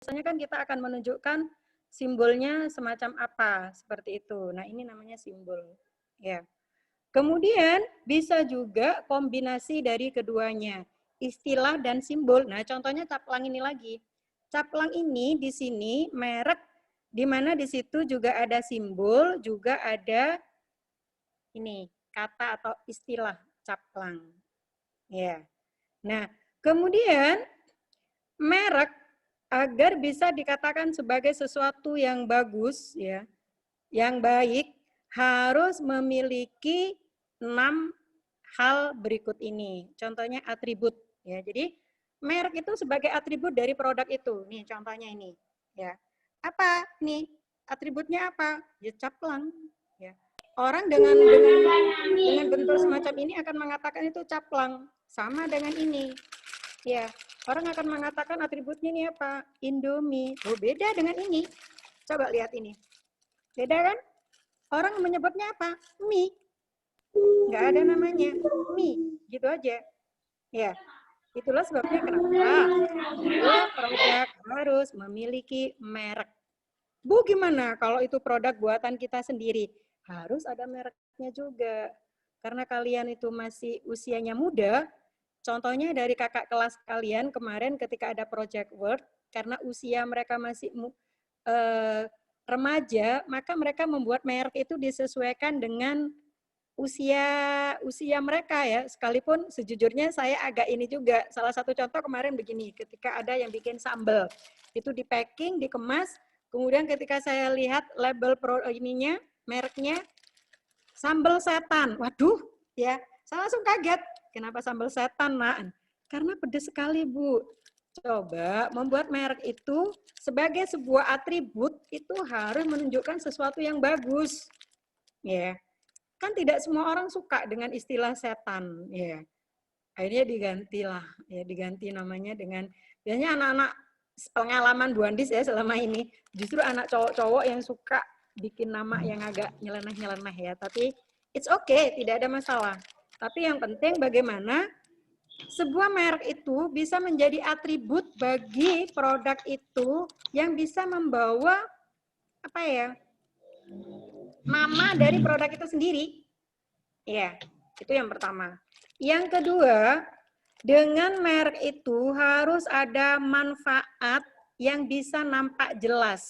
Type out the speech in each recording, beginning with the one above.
biasanya kan kita akan menunjukkan simbolnya semacam apa, seperti itu. Nah, ini namanya simbol. Ya. Kemudian bisa juga kombinasi dari keduanya, istilah dan simbol. Nah, contohnya caplang ini lagi. Caplang ini di sini merek di mana di situ juga ada simbol, juga ada ini kata atau istilah caplang. Ya. Nah, kemudian merek agar bisa dikatakan sebagai sesuatu yang bagus ya, yang baik harus memiliki 6 hal berikut ini. Contohnya atribut ya. Jadi merek itu sebagai atribut dari produk itu. Nih contohnya ini ya. Apa nih? Atributnya apa? Ya caplang ya. Orang dengan bentuk semacam ini akan mengatakan itu caplang. Sama dengan ini. Ya, orang akan mengatakan atributnya ini apa? Indomie. Oh, beda dengan ini. Coba lihat ini. Beda kan? Orang menyebutnya apa? Mie. Nggak ada namanya. Mie. Gitu aja. Ya, itulah sebabnya kenapa sebuah produk harus memiliki merek. Bu, gimana kalau itu produk buatan kita sendiri? Harus ada mereknya juga. Karena kalian itu masih usianya muda, contohnya dari kakak kelas kalian kemarin ketika ada project work, karena usia mereka masih remaja, maka mereka membuat merek itu disesuaikan dengan usia mereka ya. Sekalipun sejujurnya saya agak ini juga. Salah satu contoh kemarin begini, ketika ada yang bikin sambal, itu di packing, dikemas, kemudian ketika saya lihat label ininya, mereknya, sambal setan. Waduh, ya, saya langsung kaget. Kenapa sambal setan, Nak? Karena pedas sekali, Bu. Coba membuat merek itu sebagai sebuah atribut itu harus menunjukkan sesuatu yang bagus. Ya. Kan tidak semua orang suka dengan istilah setan, ya. Akhirnya digantilah, ya diganti namanya dengan biasanya anak-anak pengalaman Bu Andis ya selama ini, justru anak cowok-cowok yang suka bikin nama yang agak nyeleneh-nyeleneh ya, tapi it's okay, tidak ada masalah. Tapi yang penting bagaimana sebuah merek itu bisa menjadi atribut bagi produk itu yang bisa membawa apa ya, nama dari produk itu sendiri. Ya, itu yang pertama. Yang kedua, dengan merek itu harus ada manfaat yang bisa nampak jelas.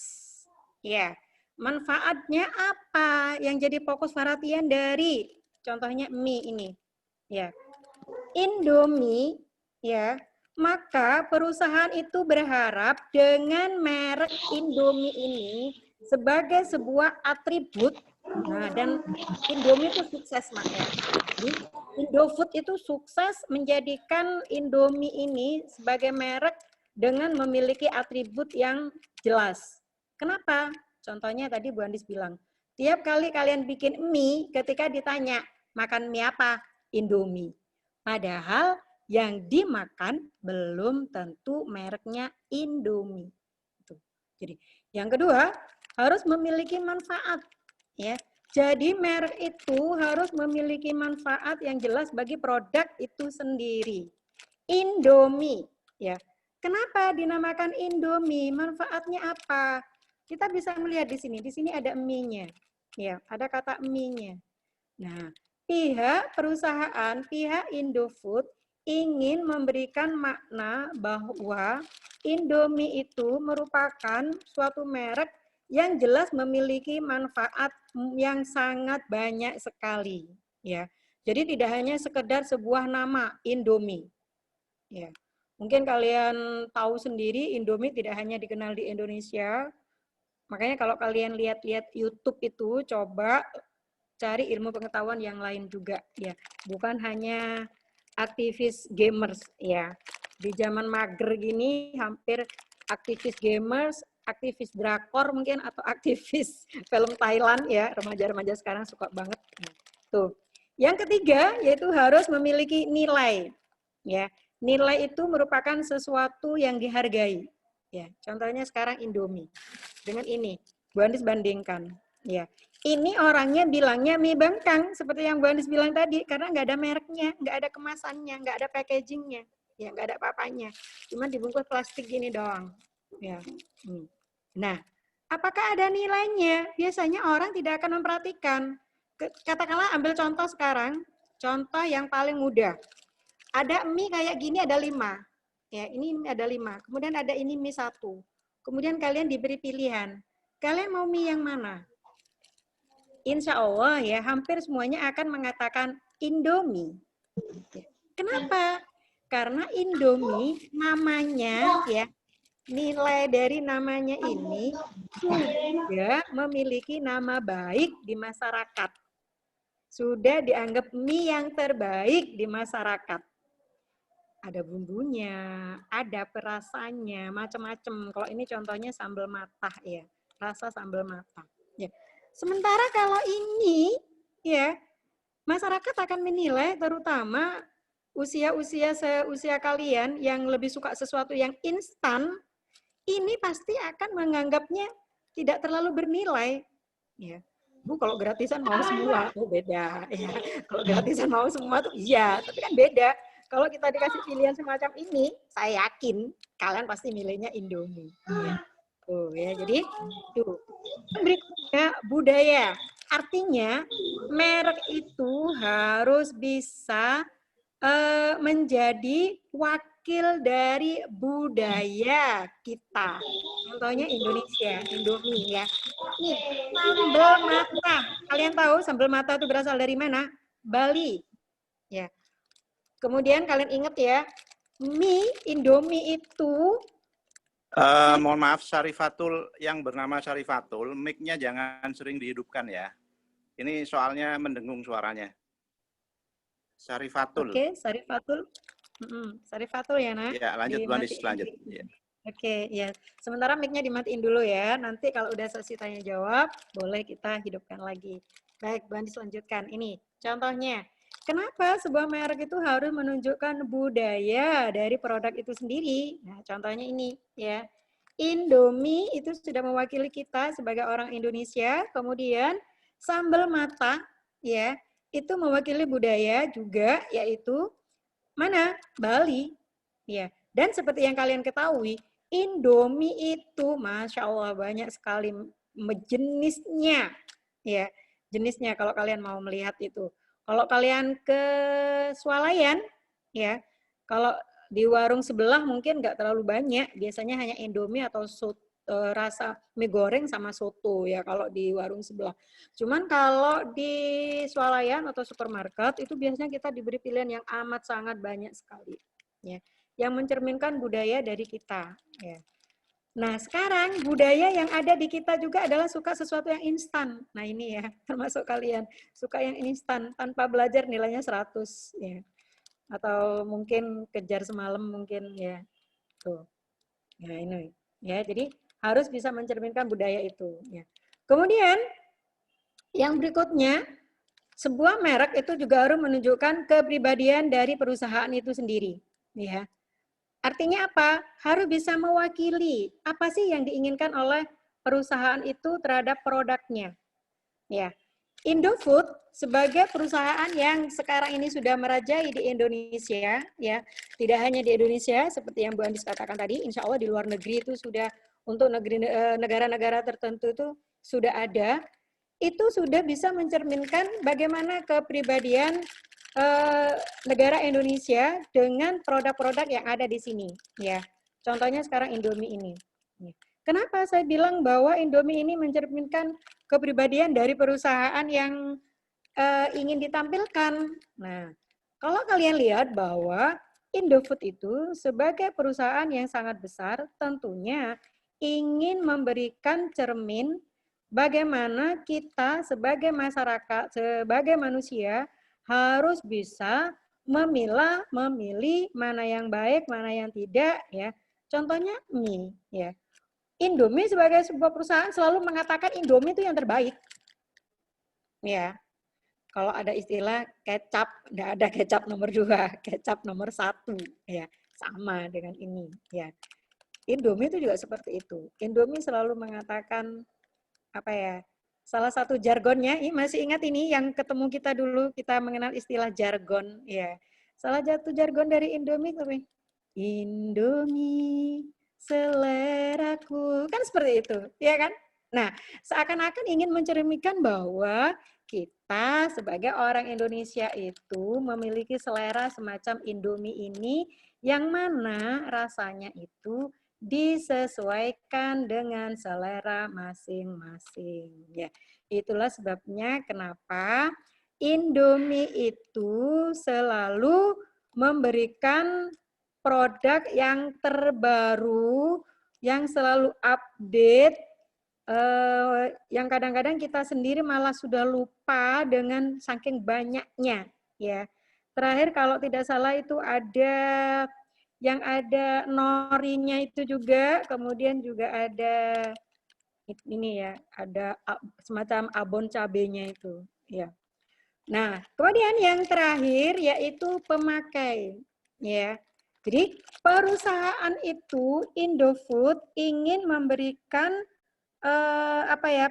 Ya, manfaatnya apa yang jadi fokus perhatian dari contohnya mie ini. Ya, Indomie, ya, maka perusahaan itu berharap dengan merek Indomie ini sebagai sebuah atribut, nah dan Indomie itu sukses, Mak ya. Jadi, Indofood itu sukses menjadikan Indomie ini sebagai merek dengan memiliki atribut yang jelas. Kenapa? Contohnya tadi Bu Andis bilang, tiap kali kalian bikin mie, ketika ditanya, makan mie apa? Indomie. Padahal yang dimakan belum tentu mereknya Indomie. Jadi yang kedua harus memiliki manfaat. Ya, jadi merek itu harus memiliki manfaat yang jelas bagi produk itu sendiri. Indomie, ya. Kenapa dinamakan Indomie? Manfaatnya apa? Kita bisa melihat di sini. Di sini ada mie-nya. Ya, ada kata mie-nya. Nah, pihak perusahaan, pihak Indofood ingin memberikan makna bahwa Indomie itu merupakan suatu merek yang jelas memiliki manfaat yang sangat banyak sekali, ya. Jadi tidak hanya sekedar sebuah nama Indomie, ya. Mungkin kalian tahu sendiri Indomie tidak hanya dikenal di Indonesia. Makanya kalau kalian lihat-lihat YouTube itu coba cari ilmu pengetahuan yang lain juga ya, bukan hanya aktivis gamers ya. Di zaman mager gini hampir aktivis gamers, aktivis drakor mungkin atau aktivis film Thailand ya, remaja-remaja sekarang suka banget. Tuh. Yang ketiga yaitu harus memiliki nilai ya. Nilai itu merupakan sesuatu yang dihargai ya. Contohnya sekarang Indomie. Dengan ini Bu Andis bandingkan ya. Ini orangnya bilangnya mie bangkang, seperti yang Bu Andis bilang tadi, karena nggak ada mereknya, nggak ada kemasannya, nggak ada packagingnya, ya nggak ada apa-apanya. Cuma dibungkus plastik gini doang. Ya. Nah, apakah ada nilainya? Biasanya orang tidak akan memperhatikan. Katakanlah ambil contoh sekarang, contoh yang paling mudah. Ada mie kayak gini ada 5. Ya, ini ada 5. Kemudian ada ini mie 1. Kemudian kalian diberi pilihan. Kalian mau mie yang mana? Insya Allah ya, hampir semuanya akan mengatakan Indomie. Kenapa? Karena Indomie namanya ya, nilai dari namanya ini sudah memiliki nama baik di masyarakat. Sudah dianggap mie yang terbaik di masyarakat. Ada bumbunya, ada perasannya, macam-macam. Kalau ini contohnya sambal matah ya, rasa sambal matah. Ya. Sementara kalau ini ya, masyarakat akan menilai terutama usia kalian yang lebih suka sesuatu yang instan, ini pasti akan menganggapnya tidak terlalu bernilai. Ya. Bu, kalau gratisan mau semua, oh beda. Ya. Kalau gratisan mau semua tuh iya, tapi kan beda. Kalau kita dikasih pilihan semacam ini, saya yakin kalian pasti milihnya Indomie. Tuh ya, jadi tuh. Berikutnya budaya. Artinya merek itu harus bisa menjadi wakil dari budaya kita. Contohnya Indonesia, Indomie ya. Nih, sambal mata. Kalian tahu sambal mata itu berasal dari mana? Bali. Ya. Kemudian kalian ingat ya, mie Indomie itu mohon maaf, Syarifatul yang bernama Syarifatul, mic-nya jangan sering dihidupkan ya. Ini soalnya mendengung suaranya. Syarifatul. Oke, Syarifatul. Syarifatul ya, Nak. Ya, lanjut Bu Andis, lanjut. Ya. Oke, ya. Sementara mic-nya dimatiin dulu ya. Nanti kalau udah selesai tanya jawab, boleh kita hidupkan lagi. Baik, Bu Andis lanjutkan. Ini contohnya. Kenapa sebuah merek itu harus menunjukkan budaya dari produk itu sendiri? Nah, contohnya ini ya. Indomie itu sudah mewakili kita sebagai orang Indonesia. Kemudian sambal mata ya, itu mewakili budaya juga, yaitu mana? Bali. Ya. Dan seperti yang kalian ketahui, Indomie itu Masya Allah banyak sekali jenisnya. Ya, jenisnya kalau kalian mau melihat itu. Kalau kalian ke swalayan, ya, kalau di warung sebelah mungkin nggak terlalu banyak. Biasanya hanya Indomie atau rasa mie goreng sama soto ya kalau di warung sebelah. Cuman kalau di swalayan atau supermarket itu biasanya kita diberi pilihan yang amat sangat banyak sekali. Ya, yang mencerminkan budaya dari kita. Ya. Nah, sekarang budaya yang ada di kita juga adalah suka sesuatu yang instan. Nah, ini ya, termasuk kalian. Suka yang instan, tanpa belajar nilainya 100. Ya. Atau mungkin kejar semalam mungkin ya. Tuh. Nah, ini. Ya, jadi harus bisa mencerminkan budaya itu. Ya. Kemudian, yang berikutnya, sebuah merek itu juga harus menunjukkan kepribadian dari perusahaan itu sendiri. Ya. Artinya apa? Harus bisa mewakili apa sih yang diinginkan oleh perusahaan itu terhadap produknya. Ya, Indofood sebagai perusahaan yang sekarang ini sudah merajai di Indonesia, ya, tidak hanya di Indonesia seperti yang Bu Andis katakan tadi, insya Allah di luar negeri itu sudah untuk negara-negara tertentu itu sudah ada, itu sudah bisa mencerminkan bagaimana kepribadian negara Indonesia dengan produk-produk yang ada di sini, ya. Contohnya sekarang Indomie ini. Kenapa saya bilang bahwa Indomie ini mencerminkan kepribadian dari perusahaan yang ingin ditampilkan? Nah, kalau kalian lihat bahwa Indofood itu sebagai perusahaan yang sangat besar, tentunya ingin memberikan cermin bagaimana kita sebagai masyarakat, sebagai manusia, harus bisa memilah, memilih mana yang baik, mana yang tidak, ya. Contohnya mie, ya. Indomie sebagai sebuah perusahaan selalu mengatakan Indomie itu yang terbaik. Ya. Kalau ada istilah kecap, enggak ada kecap nomor 2, kecap nomor 1, ya. Sama dengan ini, ya. Indomie itu juga seperti itu. Indomie selalu mengatakan apa ya? Salah satu jargonnya, ini masih ingat ini yang ketemu kita dulu, kita mengenal istilah jargon, ya. Salah satu jargon dari Indomie apa? Indomie seleraku. Kan seperti itu, ya kan? Nah, seakan-akan ingin mencerminkan bahwa kita sebagai orang Indonesia itu memiliki selera semacam Indomie ini yang mana rasanya itu disesuaikan dengan selera masing-masing. Ya, itulah sebabnya kenapa Indomie itu selalu memberikan produk yang terbaru, yang selalu update, yang kadang-kadang kita sendiri malah sudah lupa dengan saking banyaknya. Ya, terakhir kalau tidak salah itu ada yang ada norinya itu juga, kemudian juga ada ini ya, ada semacam abon cabenya itu. Ya. Nah, kemudian yang terakhir yaitu pemakai. Ya. Jadi perusahaan itu Indofood ingin memberikan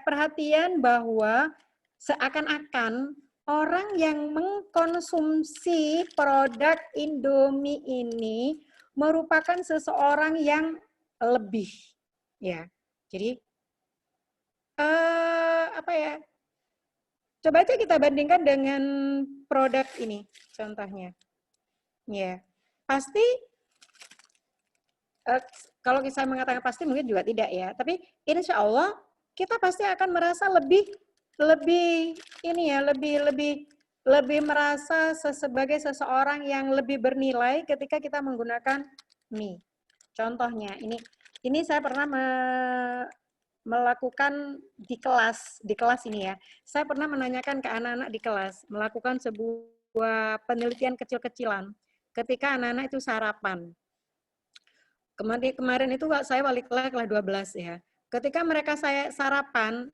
perhatian bahwa seakan-akan orang yang mengkonsumsi produk Indomie ini merupakan seseorang yang lebih, ya. Jadi coba aja kita bandingkan dengan produk ini, contohnya. Ya, pasti kalau saya mengatakan pasti mungkin juga tidak ya, tapi insya Allah kita pasti akan merasa lebih merasa sebagai seseorang yang lebih bernilai ketika kita menggunakan mie. Contohnya ini saya pernah melakukan di kelas ini ya. Saya pernah menanyakan ke anak-anak di kelas, melakukan sebuah penelitian kecil-kecilan ketika anak-anak itu sarapan. Kemarin itu saya wali kelas 12 ya. Ketika mereka saya sarapan,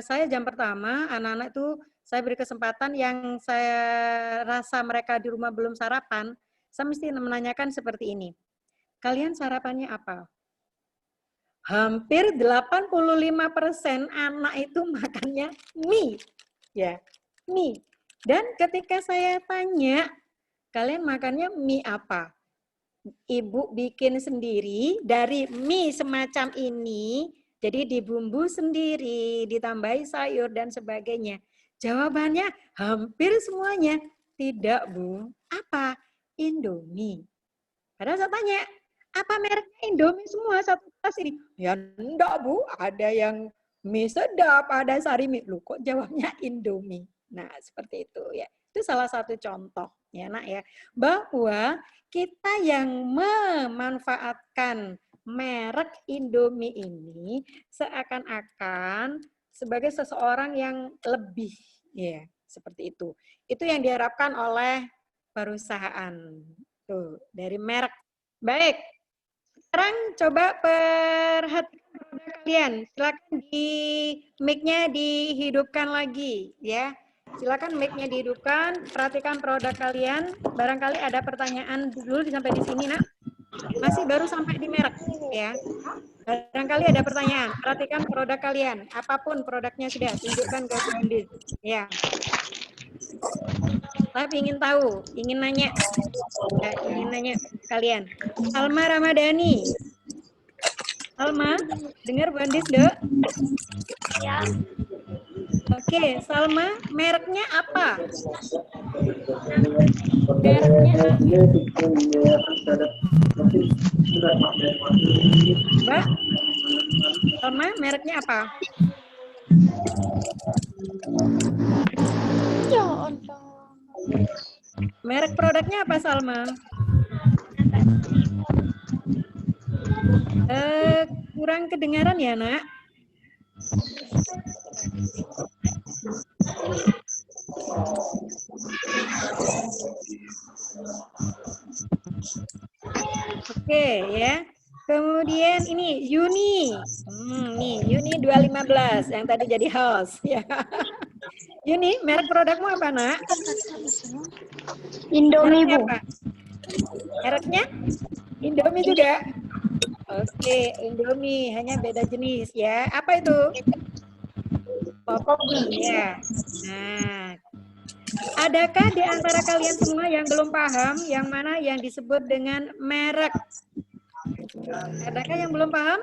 saya jam pertama, anak-anak itu saya beri kesempatan yang saya rasa mereka di rumah belum sarapan, saya mesti menanyakan seperti ini. Kalian sarapannya apa? Hampir 85% anak itu makannya mie. Ya, mie. Dan ketika saya tanya, kalian makannya mie apa? Ibu bikin sendiri dari mie semacam ini, jadi dibumbu sendiri, ditambahi sayur dan sebagainya. Jawabannya hampir semuanya, tidak Bu. Apa? Indomie. Padahal saya tanya, apa mereknya Indomie semua satu tas ini? Ya enggak Bu, ada yang mie sedap, ada sari mie. Loh kok jawabnya Indomie? Nah seperti itu ya. Itu salah satu contoh ya nak ya. Bahwa kita yang memanfaatkan merek Indomie ini seakan-akan sebagai seseorang yang lebih ya seperti itu. Itu yang diharapkan oleh perusahaan. Tuh, dari merek. Baik. Sekarang coba perhatikan produk kalian. Silakan di mic-nya dihidupkan lagi ya. Silakan mic-nya dihidupkan, perhatikan produk kalian. Barangkali ada pertanyaan dulu sampai di sini, Nak. Masih baru sampai di merek ya. Barangkali ada pertanyaan. Perhatikan produk kalian. Apapun produknya sudah tunjukkan ke Andi. Ya. Tapi ingin tahu, ingin nanya kalian. Alma Ramadhani. Alma, dengar Bu Andis, Dok? Ya. Oke, Salma, mereknya apa? Mbak, Salma, mereknya apa? Merek produknya apa, Salma? Kurang kedengaran ya, Nak? Oke ya. Kemudian ini Yuni. Nih Yuni 215 yang tadi jadi host ya. Yuni, merek produkmu apa, Nak? Indomie, Bu. Mereknya? Indomie juga. Oke, Indomie hanya beda jenis ya. Apa itu? Poppy ya. Nah, adakah di antara kalian semua yang belum paham yang mana yang disebut dengan merek? Adakah yang belum paham?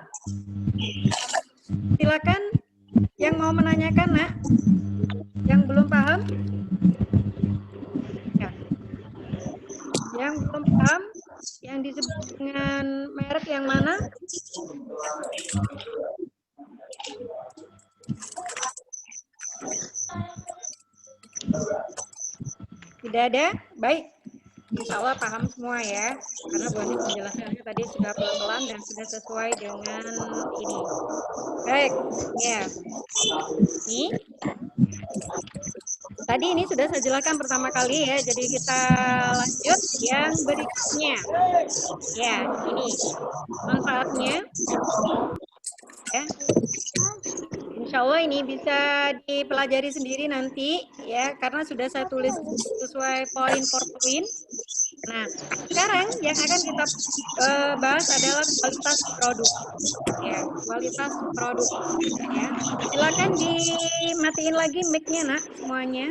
Silakan yang mau menanyakan, Nak. Yang belum paham? Ya. Yang belum paham, yang disebut dengan merek yang mana? Tidak ada? Baik. Insya Allah paham semua ya. Karena Bu Andis menjelaskannya tadi sudah pelan-pelan dan sudah sesuai dengan ini. Baik. Ya. Ini. Tadi ini sudah saya jelaskan pertama kali ya. Jadi kita lanjut yang berikutnya. Ya, ini manfaatnya. Ya. Insya Allah ini bisa dipelajari sendiri nanti ya, karena sudah saya tulis sesuai poin per poin. Nah, sekarang yang akan kita bahas adalah kualitas produk. Ya, kualitas produk. Ya, silakan dimatiin lagi mic-nya, Nak, semuanya.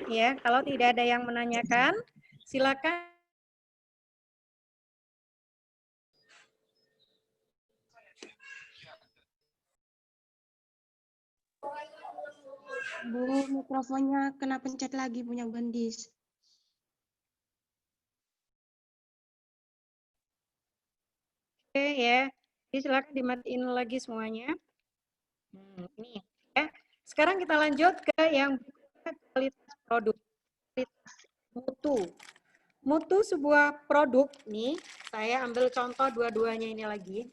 Ya, kalau tidak ada yang menanyakan, silakan. Bu, mikrofonnya kena pencet lagi punya Bu Andis. Oke ya, jadi silakan dimatiin lagi semuanya. Ini ya. Sekarang kita lanjut ke yang kualitas produk, kualitas mutu. Mutu sebuah produk nih, saya ambil contoh dua-duanya ini lagi.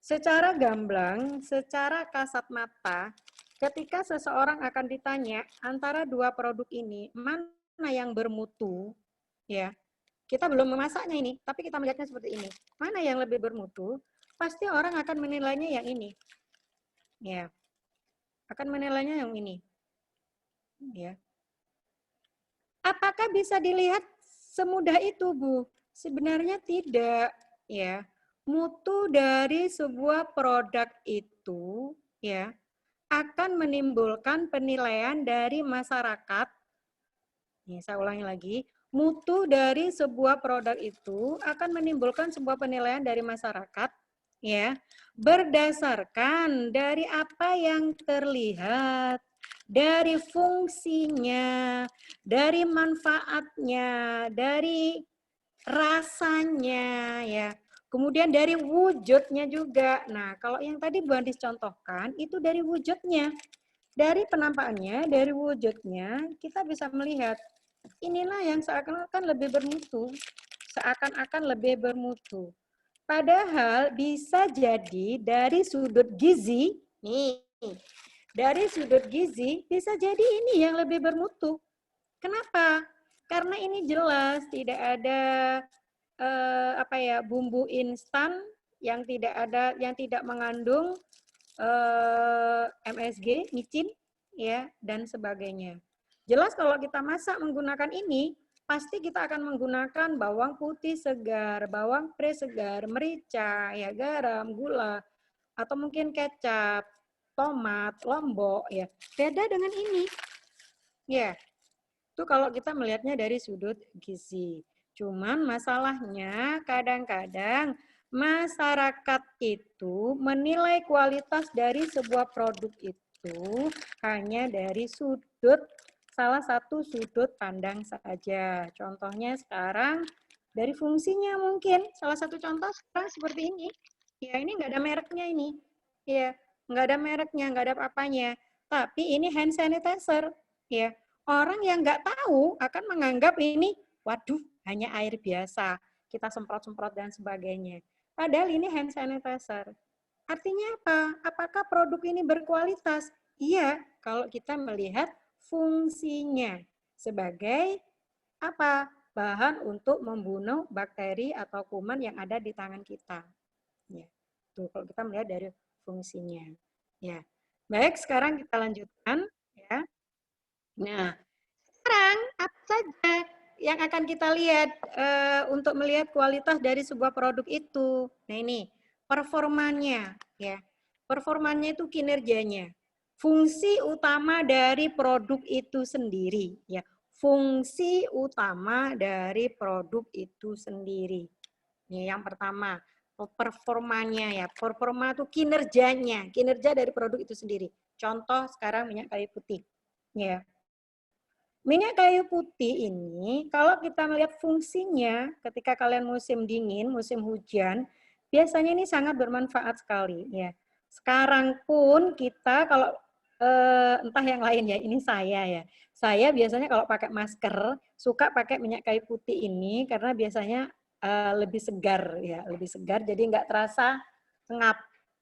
Secara gamblang, secara kasat mata, ketika seseorang akan ditanya antara dua produk ini, mana yang bermutu, ya, kita belum memasaknya ini, tapi kita melihatnya seperti ini. Mana yang lebih bermutu? Pasti orang akan menilainya yang ini. Ya. Akan menilainya yang ini. Ya. Apakah bisa dilihat semudah itu, Bu? Sebenarnya tidak, ya. Mutu dari sebuah produk itu, ya, akan menimbulkan penilaian dari masyarakat. Nih, saya ulangi lagi. Mutu dari sebuah produk itu akan menimbulkan sebuah penilaian dari masyarakat, ya, berdasarkan dari apa yang terlihat, dari fungsinya, dari manfaatnya, dari rasanya, ya. Kemudian dari wujudnya juga. Nah, kalau yang tadi Bu Andis contohkan, itu dari wujudnya. Dari penampakannya, dari wujudnya, kita bisa melihat inilah yang seakan-akan lebih bermutu. Seakan-akan lebih bermutu. Padahal bisa jadi dari sudut gizi, nih, dari sudut gizi bisa jadi ini yang lebih bermutu. Kenapa? Karena ini jelas tidak ada bumbu instan yang tidak mengandung MSG, micin, ya, dan sebagainya. Jelas kalau kita masak menggunakan ini, pasti kita akan menggunakan bawang putih segar, bawang pre segar, merica, ya, garam, gula, atau mungkin kecap, tomat, lombok, ya. Beda dengan ini. Ya. Itu kalau kita melihatnya dari sudut gizi. Cuman masalahnya kadang-kadang masyarakat itu menilai kualitas dari sebuah produk itu hanya dari salah satu sudut pandang saja. Contohnya sekarang dari fungsinya mungkin. Salah satu contoh sekarang seperti ini. Ya, ini nggak ada mereknya ini. Ya, nggak ada mereknya, nggak ada apa-apanya. Tapi ini hand sanitizer. Ya, orang yang nggak tahu akan menganggap ini, waduh, hanya air biasa. Kita semprot-semprot dan sebagainya. Padahal ini hand sanitizer. Artinya apa? Apakah produk ini berkualitas? Iya, kalau kita melihat fungsinya sebagai apa? Bahan untuk membunuh bakteri atau kuman yang ada di tangan kita. Ya, tuh kalau kita melihat dari fungsinya. Ya, baik. Sekarang kita lanjutkan. Ya. Nah, sekarang apa saja yang akan kita lihat untuk melihat kualitas dari sebuah produk itu? Nah ini performanya, ya. Performanya itu kinerjanya. Fungsi utama dari produk itu sendiri, ya. Fungsi utama dari produk itu sendiri. Ini yang pertama, performanya ya. Performa itu kinerjanya, kinerja dari produk itu sendiri. Contoh sekarang minyak kayu putih. Ya. Minyak kayu putih ini kalau kita melihat fungsinya ketika kalian musim dingin, musim hujan, biasanya ini sangat bermanfaat sekali ya. Sekarang pun kita kalau entah yang lain ya, ini saya ya. Saya biasanya kalau pakai masker suka pakai minyak kayu putih ini karena biasanya lebih segar ya, lebih segar jadi nggak terasa ngap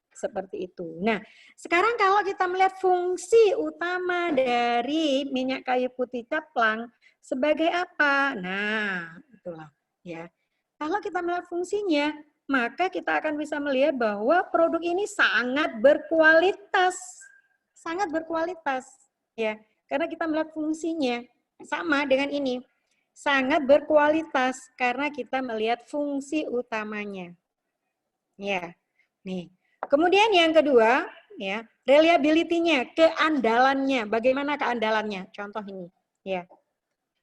seperti itu. Nah, sekarang kalau kita melihat fungsi utama dari minyak kayu putih caplang sebagai apa? Nah, itulah ya. Kalau kita melihat fungsinya, maka kita akan bisa melihat bahwa produk ini sangat berkualitas. Sangat berkualitas ya. Karena kita melihat fungsinya sama dengan ini. Sangat berkualitas karena kita melihat fungsi utamanya. Ya. Nih. Kemudian yang kedua, ya, reliability-nya, keandalannya. Bagaimana keandalannya? Contoh ini, ya.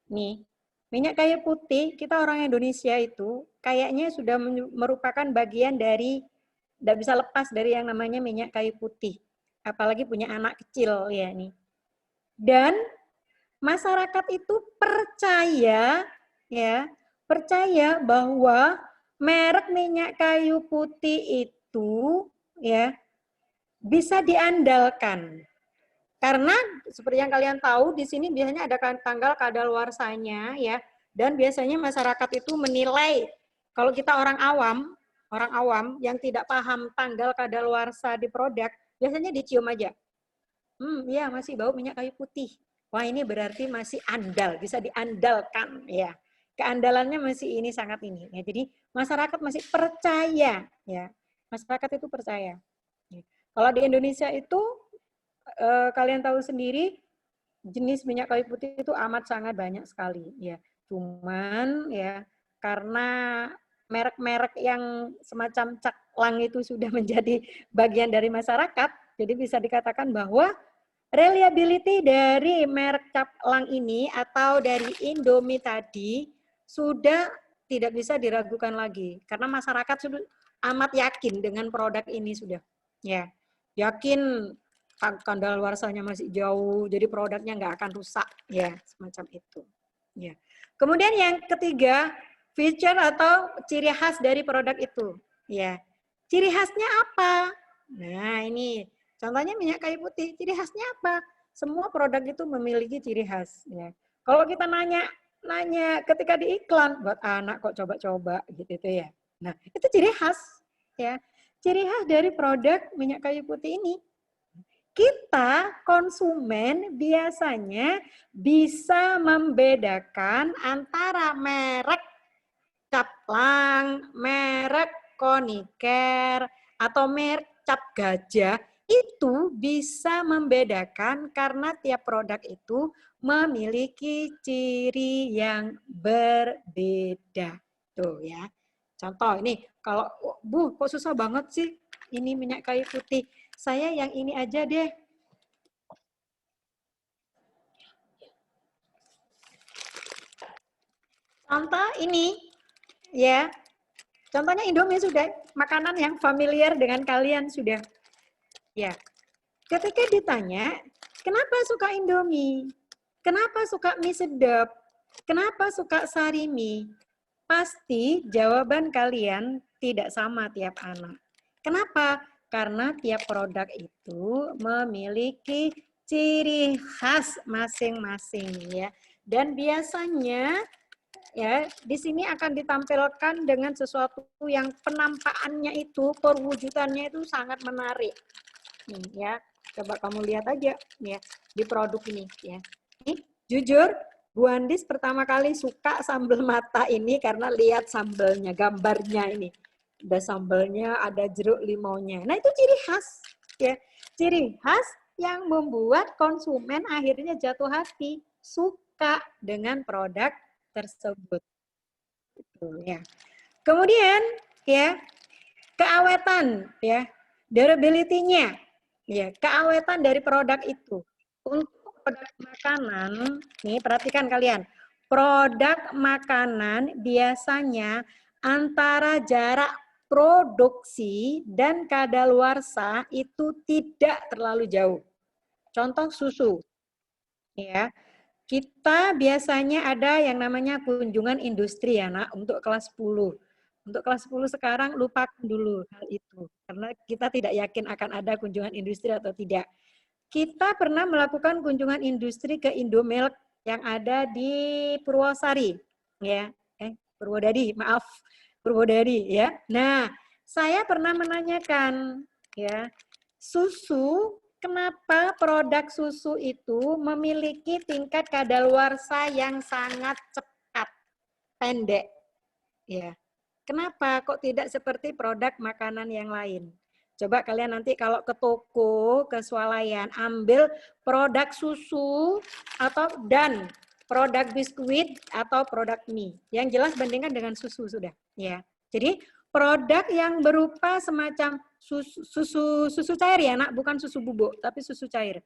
Nih, minyak kayu putih, kita orang Indonesia itu kayaknya sudah merupakan bagian dari, tidak bisa lepas dari yang namanya minyak kayu putih. Apalagi punya anak kecil, ya nih. Dan masyarakat itu percaya, ya, percaya bahwa merek minyak kayu putih itu ya bisa diandalkan. Karena seperti yang kalian tahu di sini biasanya ada tanggal kadaluarsanya ya, dan biasanya masyarakat itu menilai kalau kita orang awam yang tidak paham tanggal kadaluarsa di produk, biasanya dicium aja. Ya masih bau minyak kayu putih. Wah, ini berarti masih andal, bisa diandalkan ya. Keandalannya masih ini sangat ini ya. Jadi masyarakat masih percaya ya. Masyarakat itu percaya. Kalau di Indonesia itu kalian tahu sendiri jenis minyak kayu putih itu amat sangat banyak sekali ya. Cuman ya karena merek-merek yang semacam caklang itu sudah menjadi bagian dari masyarakat, jadi bisa dikatakan bahwa reliability dari merek caklang ini atau dari Indomie tadi sudah tidak bisa diragukan lagi karena masyarakat sudah amat yakin dengan produk ini sudah ya, yakin kadaluarsanya masih jauh jadi produknya nggak akan rusak ya, semacam itu ya. Kemudian yang ketiga, feature atau ciri khas dari produk itu ya. Ciri khasnya apa? Nah ini contohnya minyak kayu putih, ciri khasnya apa? Semua produk itu memiliki ciri khas ya. Kalau kita nanya ketika di iklan buat anak kok coba-coba gitu ya. Nah, itu ciri khas ya. Ciri khas dari produk minyak kayu putih ini. Kita konsumen biasanya bisa membedakan antara merek caplang, merek Koniker, atau merek cap gajah itu bisa membedakan karena tiap produk itu memiliki ciri yang berbeda. Tuh ya. Contoh ini, kalau Bu kok susah banget sih ini minyak kayu putih. Saya yang ini aja deh. Contoh ini ya. Contohnya Indomie sudah makanan yang familiar dengan kalian sudah. Ya. Ketika ditanya, kenapa suka Indomie? Kenapa suka mie sedap? Kenapa suka sari mie? Pasti jawaban kalian tidak sama tiap anak. Kenapa? Karena tiap produk itu memiliki ciri khas masing-masing ya. Dan biasanya ya di sini akan ditampilkan dengan sesuatu yang penampakannya itu, perwujudannya itu sangat menarik. Nih ya, coba kamu lihat aja nih ya di produk ini ya. Nih, jujur Bu Andis pertama kali suka sambal mata ini karena lihat sambalnya, gambarnya ini. Ada sambalnya, ada jeruk limaunya. Nah, itu ciri khas ya. Ciri khas yang membuat konsumen akhirnya jatuh hati, suka dengan produk tersebut. Gitu, ya. Kemudian ya, keawetan ya, durability-nya. Ya, keawetan dari produk itu. Untuk produk makanan, nih perhatikan kalian. Produk makanan biasanya antara jarak produksi dan kadaluarsa itu tidak terlalu jauh. Contoh susu. Ya. Kita biasanya ada yang namanya kunjungan industri ya, Nak, untuk kelas 10. Untuk kelas 10 sekarang lupakan dulu hal itu karena kita tidak yakin akan ada kunjungan industri atau tidak. Kita pernah melakukan kunjungan industri ke Indomilk yang ada di Purwosari, ya, Purwodadi, maaf, Purwodadi, ya. Nah, saya pernah menanyakan, ya, susu, kenapa produk susu itu memiliki tingkat kadaluarsa yang sangat cepat, pendek, ya. Kenapa kok tidak seperti produk makanan yang lain? Coba kalian nanti kalau ke toko, ke swalayan, ambil produk susu dan produk biskuit atau produk mie. Yang jelas bandingkan dengan susu sudah. Ya. Jadi produk yang berupa semacam susu cair ya, Nak, bukan susu bubuk, tapi susu cair.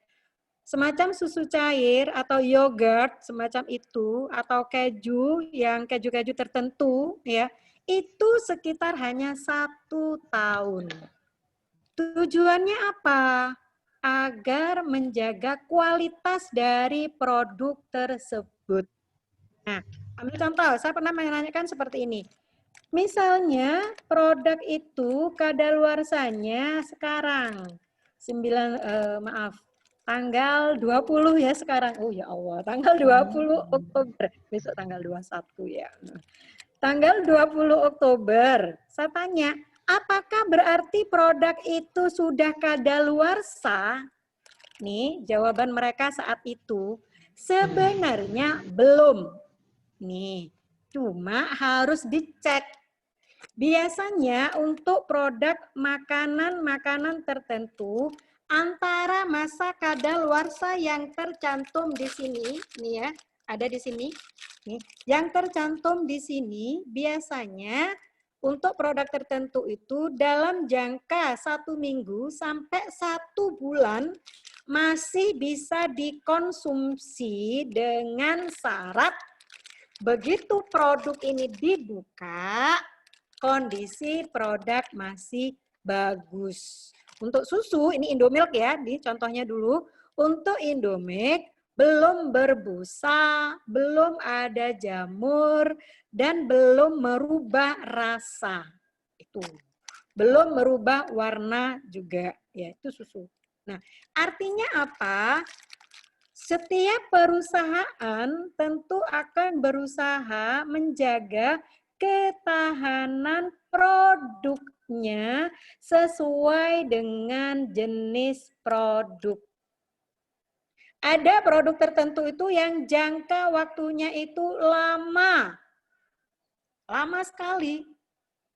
Semacam susu cair atau yogurt semacam itu, atau keju yang keju-keju tertentu, ya, itu sekitar hanya 1 tahun. Tujuannya apa? Agar menjaga kualitas dari produk tersebut. Nah, ambil contoh, saya pernah menanyakan seperti ini. Misalnya produk itu kadaluarsanya sekarang tanggal 20 ya sekarang. Oh ya Allah, tanggal 20 Oktober. Besok tanggal 21 ya. Tanggal 20 Oktober. Saya tanya, apakah berarti produk itu sudah kadaluarsa? Nih, jawaban mereka saat itu sebenarnya belum. Nih, cuma harus dicek. Biasanya untuk produk makanan-makanan tertentu antara masa kadaluarsa yang tercantum di sini, nih ya, ada di sini, nih, yang tercantum di sini biasanya untuk produk tertentu itu dalam jangka 1 minggu sampai 1 bulan masih bisa dikonsumsi dengan syarat begitu produk ini dibuka, kondisi produk masih bagus. Untuk susu, ini Indomilk ya, di contohnya dulu. Untuk Indomilk, belum berbusa, belum ada jamur, dan belum merubah rasa. Itu. Belum merubah warna juga, ya itu susu. Nah, artinya apa? Setiap perusahaan tentu akan berusaha menjaga ketahanan produknya sesuai dengan jenis produk. Ada produk tertentu itu yang jangka waktunya itu lama. Lama sekali.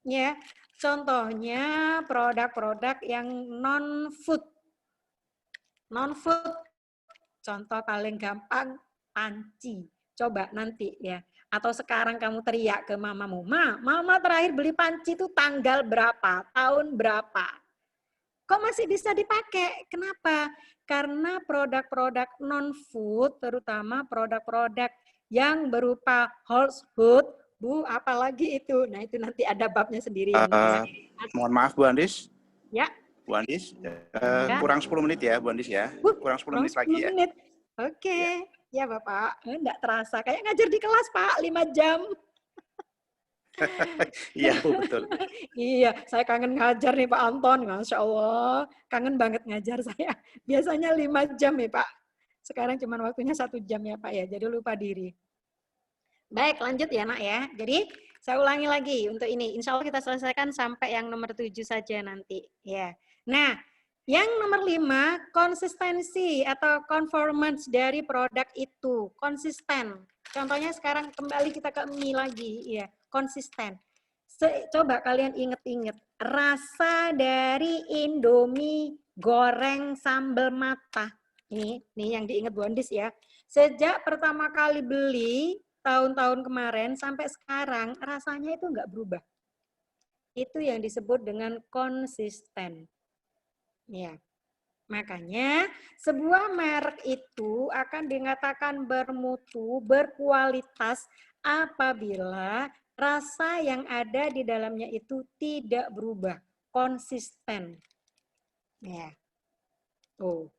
Ya. Contohnya produk-produk yang non-food. Non-food. Contoh paling gampang, panci. Coba nanti ya. Atau sekarang kamu teriak ke mamamu, mama terakhir beli panci itu tanggal berapa, tahun berapa. Kok masih bisa dipakai? Kenapa? Karena produk-produk non-food, terutama produk-produk yang berupa household, Bu, apalagi itu. Nah, itu nanti ada babnya sendiri. Mohon maaf, Bu Andis. Ya. Bu Andis, kurang 10 menit ya, Bu Andis ya. Kurang 10 menit lagi ya. Oke. Ya, Bapak. Enggak terasa. Kayak ngajar di kelas, Pak. 5 jam. Iya, Bu, betul. Iya, saya kangen ngajar nih Pak Anton. Masya Allah. Kangen banget ngajar saya. Biasanya 5 jam ya Pak. Sekarang cuma waktunya 1 jam ya Pak ya. Jadi lupa diri. Baik, lanjut ya Nak ya. Jadi saya ulangi lagi untuk ini. Insya Allah kita selesaikan sampai yang nomor 7 saja nanti. Ya. Nah, yang nomor 5, konsistensi atau conformance dari produk itu. Konsisten. Contohnya sekarang kembali kita ke mie lagi. Ya, konsisten. Coba kalian inget-inget. Rasa dari Indomie goreng sambal mata. Nih yang diingat Bu Andis ya. Sejak pertama kali beli, tahun-tahun kemarin sampai sekarang rasanya itu enggak berubah. Itu yang disebut dengan konsisten. Ya. Makanya sebuah merek itu akan dikatakan bermutu, berkualitas apabila rasa yang ada di dalamnya itu tidak berubah, konsisten. Ya. Tuh.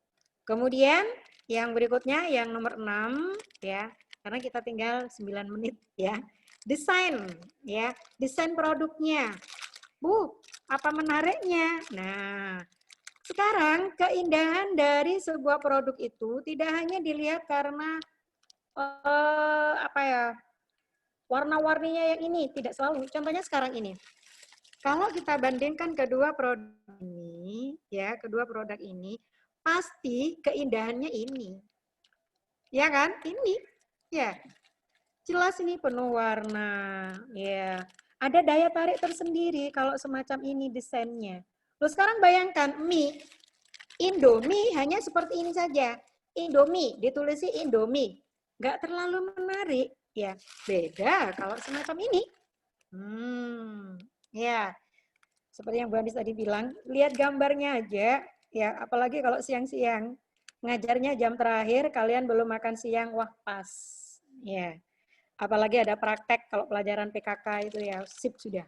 Kemudian yang berikutnya yang nomor 6 ya, karena kita tinggal 9 menit ya. Desain ya, desain produknya. Bu, apa menariknya? Nah, sekarang keindahan dari sebuah produk itu tidak hanya dilihat karena apa ya, warna-warninya yang ini, tidak selalu. Contohnya sekarang ini. Kalau kita bandingkan kedua produk ini, ya, kedua produk ini, pasti keindahannya ini. Ya kan? Ini. Ya. Jelas ini penuh warna. Ya. Ada daya tarik tersendiri kalau semacam ini desainnya. Terus sekarang bayangkan mie. Indomie hanya seperti ini saja. Indomie, ditulis Indomie. Nggak terlalu menarik. Ya, beda kalau semacam ini. Ya. Seperti yang Bu Andis tadi bilang, lihat gambarnya aja, ya apalagi kalau siang-siang. Ngajarnya jam terakhir, kalian belum makan siang, wah pas. Ya. Apalagi ada praktek kalau pelajaran PKK itu ya, sip sudah.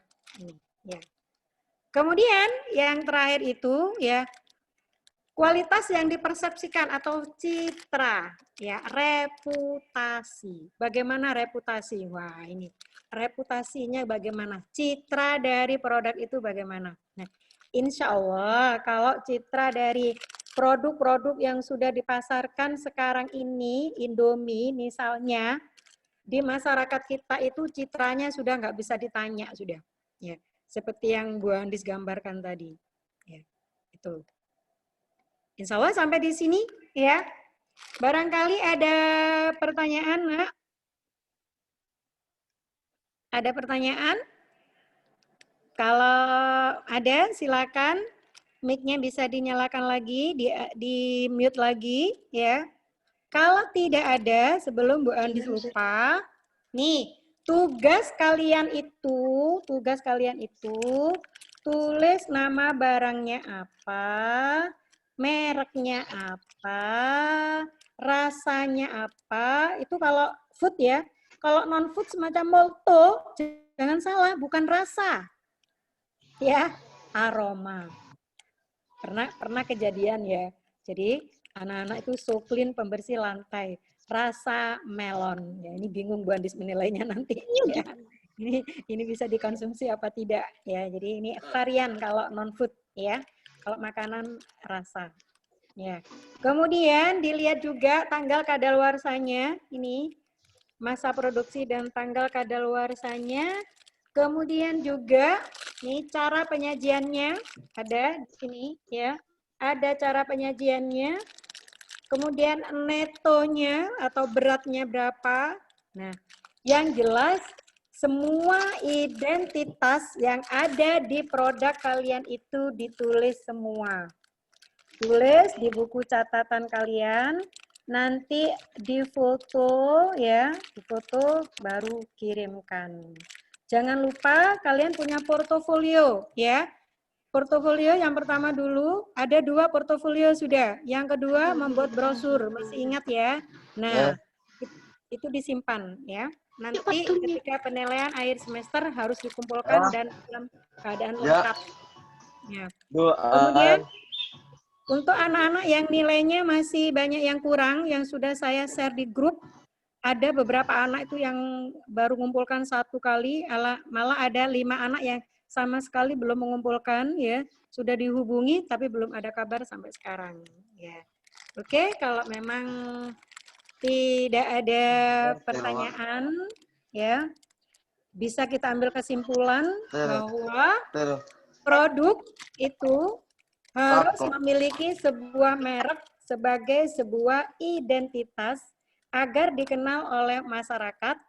Ya. Kemudian yang terakhir itu ya, kualitas yang dipersepsikan atau citra, ya reputasi. Bagaimana reputasi? Wah ini reputasinya bagaimana? Citra dari produk itu bagaimana? Nah, insya Allah kalau citra dari produk-produk yang sudah dipasarkan sekarang ini, Indomie misalnya, di masyarakat kita itu citranya sudah nggak bisa ditanya sudah. Ya, seperti yang Bu Andis gambarkan tadi. Ya, itu. Insya Allah sampai di sini ya. Barangkali ada pertanyaan, Nak? Ada pertanyaan? Kalau ada, silakan. Mic-nya bisa dinyalakan lagi, di mute lagi ya. Kalau tidak ada, sebelum Bu Andis lupa, nih tugas kalian itu, tulis nama barangnya apa, mereknya apa, rasanya apa, itu kalau food ya. Kalau non food semacam molto, jangan salah, bukan rasa. Ya, aroma. Pernah kejadian ya. Jadi anak-anak itu soklin pembersih lantai, rasa melon. Ya, ini bingung Bu Andis menilainya nanti. Ya. Ini bisa dikonsumsi apa tidak ya. Jadi ini varian kalau non food ya. Kalau makanan rasa. Ya. Kemudian dilihat juga tanggal kadaluarsanya, ini masa produksi dan tanggal kadaluarsanya. Kemudian juga ini cara penyajiannya ada di sini ya. Ada cara penyajiannya. Kemudian netonya atau beratnya berapa. Nah, yang jelas semua identitas yang ada di produk kalian itu ditulis semua. Tulis di buku catatan kalian, nanti difoto ya, difoto baru kirimkan. Jangan lupa kalian punya portofolio ya. Portofolio yang pertama dulu, ada 2 portofolio sudah. Yang kedua membuat brosur, masih ingat ya. Nah, itu disimpan ya. Nanti ketika penilaian akhir semester harus dikumpulkan dan dalam keadaan lengkap. Ya. Kemudian untuk anak-anak yang nilainya masih banyak yang kurang, yang sudah saya share di grup, ada beberapa anak itu yang baru mengumpulkan 1 kali, malah ada 5 anak yang sama sekali belum mengumpulkan, ya sudah dihubungi tapi belum ada kabar sampai sekarang. Ya, oke, kalau memang tidak ada pertanyaan, ya bisa kita ambil kesimpulan bahwa produk itu harus memiliki sebuah merek sebagai sebuah identitas agar dikenal oleh masyarakat,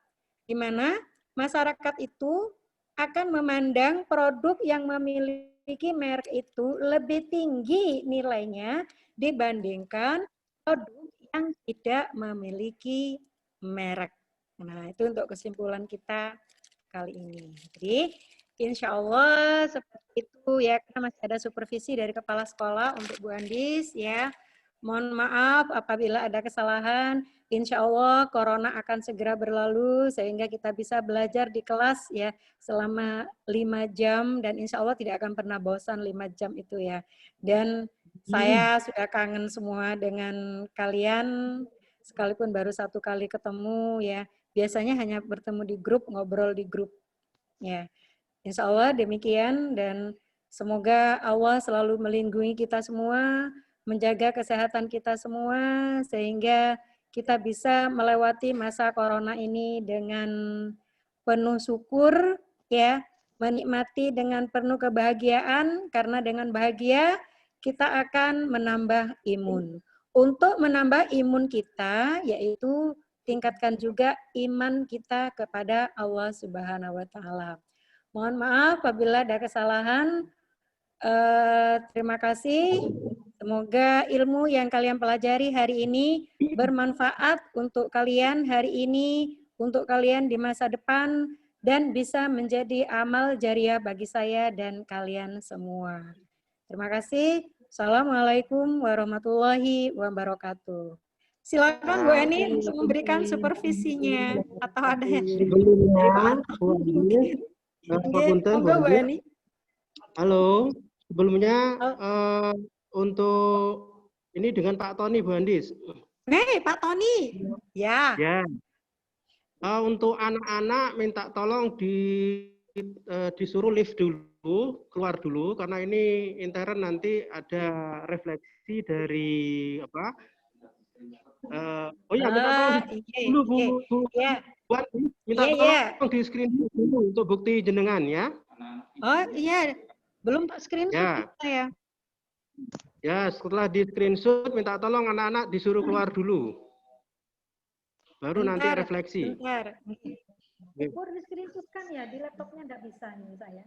di mana masyarakat itu akan memandang produk yang memiliki merek itu lebih tinggi nilainya dibandingkan produk yang tidak memiliki merek. Nah, itu untuk kesimpulan kita kali ini. Jadi, insya Allah seperti itu ya, karena masih ada supervisi dari kepala sekolah untuk Bu Andis ya. Mohon maaf apabila ada kesalahan. Insya Allah corona akan segera berlalu sehingga kita bisa belajar di kelas ya selama 5 jam dan insya Allah tidak akan pernah bosan 5 jam itu ya. Dan saya sudah kangen semua dengan kalian sekalipun baru 1 kali ketemu ya. Biasanya hanya bertemu di grup, ngobrol di grup ya. Insya Allah demikian dan semoga Allah selalu melindungi kita semua, menjaga kesehatan kita semua sehingga kita bisa melewati masa corona ini dengan penuh syukur ya, menikmati dengan penuh kebahagiaan karena dengan bahagia kita akan menambah imun. Untuk menambah imun kita yaitu tingkatkan juga iman kita kepada Allah Subhanahu wa taala. Mohon maaf apabila ada kesalahan. Terima kasih. Semoga ilmu yang kalian pelajari hari ini bermanfaat untuk kalian hari ini, untuk kalian di masa depan, dan bisa menjadi amal jariah bagi saya dan kalian semua. Terima kasih. Assalamualaikum warahmatullahi wabarakatuh. Silakan Bu Eni untuk memberikan supervisinya atau ada yang Sebelumnya, monggo Bu Eni. Halo, sebelumnya untuk ini dengan Pak Tony Bu Andis. Hei Pak Tony, ya. Ya. Untuk anak-anak minta tolong disuruh lift dulu, keluar dulu karena ini intern nanti ada refleksi dari apa? Oh ya, minta tolong dulu Bu. Ya. Buat minta tolong di screen dulu untuk bukti jenengan ya. Oh iya, belum tak screenshot ya. Saya. Ya, setelah di screenshot minta tolong anak-anak disuruh keluar dulu. Baru nanti refleksi. Bentar. Baru di screenshot kan ya, di laptopnya enggak bisa nih saya.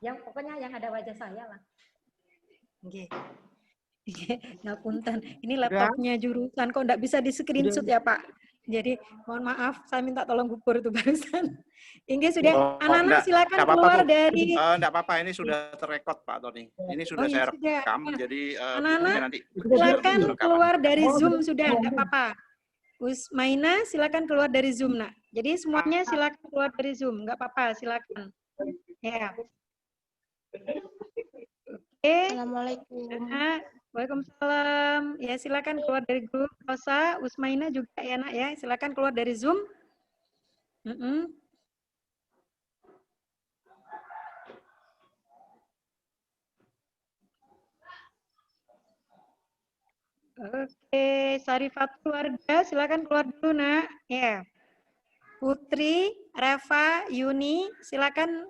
Yang pokoknya yang ada wajah saya lah. Nggih. Ngapunten. Ini laptopnya jurusan kok enggak bisa di screenshot ya, Pak. Jadi mohon maaf, saya minta tolong gugur itu barusan. Inggih sudah, anak-anak silakan keluar dari. Enggak apa-apa, ini sudah terrekod Pak Tony. Ini sudah saya rekam, jadi anak-anak nanti silakan keluar dari Zoom sudah, enggak apa-apa. Usmaina silakan keluar dari Zoom nak. Jadi semuanya silakan keluar dari Zoom, enggak apa-apa, silakan. Ya. Oke. Assalamualaikum. Waalaikumsalam. Ya, silakan keluar dari grup. Rosa, Usmaina juga ya, Nak ya. Silakan keluar dari Zoom. Oke, Sarifatul Warga, silakan keluar dulu, Nak. Ya. Putri, Reva, Yuni, silakan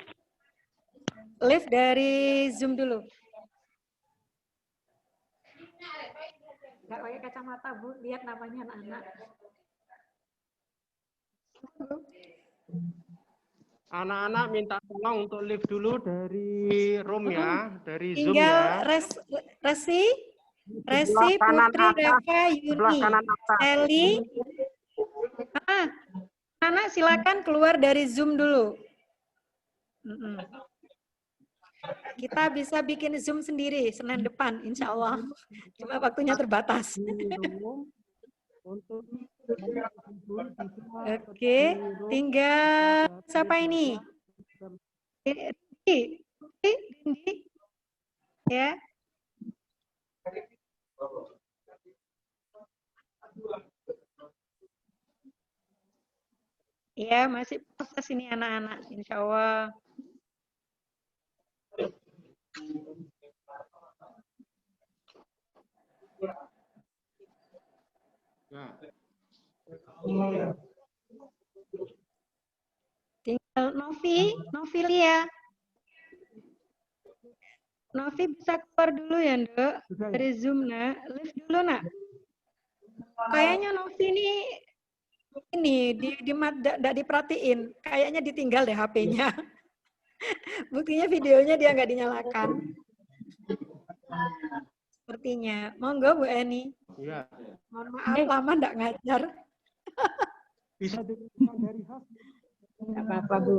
live dari Zoom dulu. Nggak pakai kacamata, Bu. Lihat namanya anak-anak. Anak-anak minta tolong untuk live dulu dari room ya, dari Zoom tinggal ya. Resi, Putri, Reva, Yuni, Sally. Anak silakan keluar dari Zoom dulu. Kita bisa bikin Zoom sendiri Senin depan, insya Allah. Cuma waktunya terbatas. Oke, tinggal siapa ini? Rindi, ya. Ya, masih proses ini anak-anak, insya Allah. Tinggal Novi Lia. Novi bisa keluar dulu ya, Nduk, dari Zoom, Nak. Live dulu, Nak. Kayaknya Novi ini enggak diperhatiin. Kayaknya ditinggal deh HP-nya. Buktinya videonya dia nggak dinyalakan. Sepertinya. Monggo Bu Eni. Ya. Mohon maaf lama enggak ngajar. Bisa dilihat dari host. Enggak apa-apa, Bu.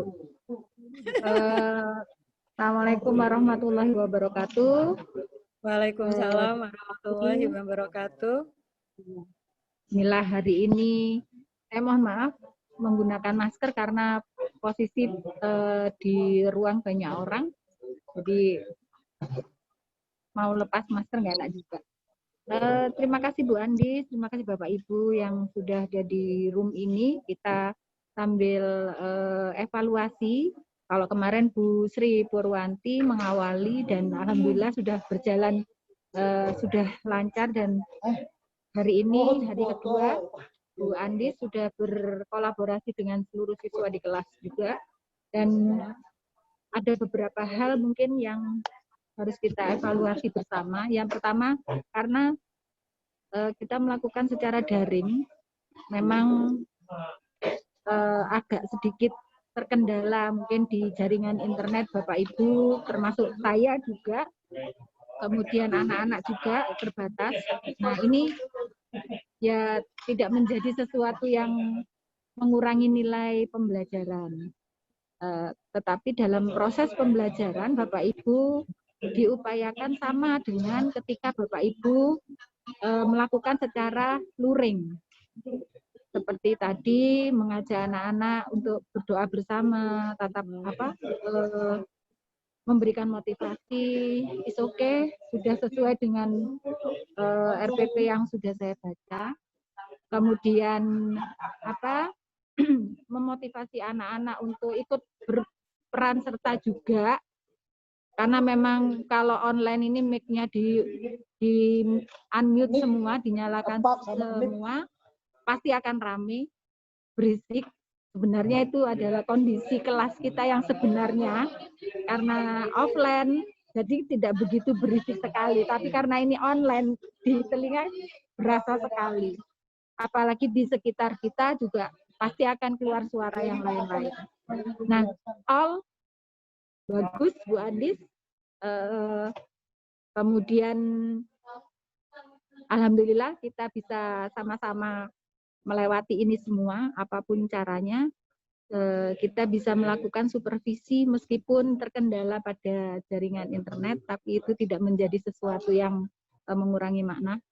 Assalamualaikum warahmatullahi wabarakatuh. Waalaikumsalam warahmatullahi wabarakatuh. Bismillah, hari ini saya mohon maaf menggunakan masker karena posisi di ruang banyak orang, jadi mau lepas masker nggak enak juga. Terima kasih Bu Andi, terima kasih Bapak Ibu yang sudah ada di room ini. Kita sambil evaluasi. Kalau kemarin Bu Sri Purwanti mengawali dan alhamdulillah sudah berjalan, sudah lancar, dan hari ini hari kedua Bu Andi sudah berkolaborasi dengan seluruh siswa di kelas juga, dan ada beberapa hal mungkin yang harus kita evaluasi bersama. Yang pertama, karena kita melakukan secara daring, memang agak sedikit terkendala mungkin di jaringan internet Bapak Ibu, termasuk saya juga, kemudian anak-anak juga terbatas. Nah, ini ya tidak menjadi sesuatu yang mengurangi nilai pembelajaran. Tetapi dalam proses pembelajaran Bapak Ibu diupayakan sama dengan ketika Bapak Ibu melakukan secara luring. Seperti tadi mengajak anak-anak untuk berdoa bersama, tatap memberikan motivasi, is okay, sudah sesuai dengan RPP yang sudah saya baca. Kemudian memotivasi anak-anak untuk ikut berperan serta juga, karena memang kalau online ini mic-nya di unmute semua, dinyalakan semua, pasti akan ramai, berisik. Sebenarnya itu adalah kondisi kelas kita yang sebenarnya, karena offline, jadi tidak begitu berisik sekali. Tapi karena ini online, di telinga berasa sekali. Apalagi di sekitar kita juga pasti akan keluar suara yang lain-lain. Nah, all bagus Bu Andis. Kemudian alhamdulillah kita bisa sama-sama melewati ini semua, apapun caranya. Kita bisa melakukan supervisi meskipun terkendala pada jaringan internet, tapi itu tidak menjadi sesuatu yang mengurangi makna.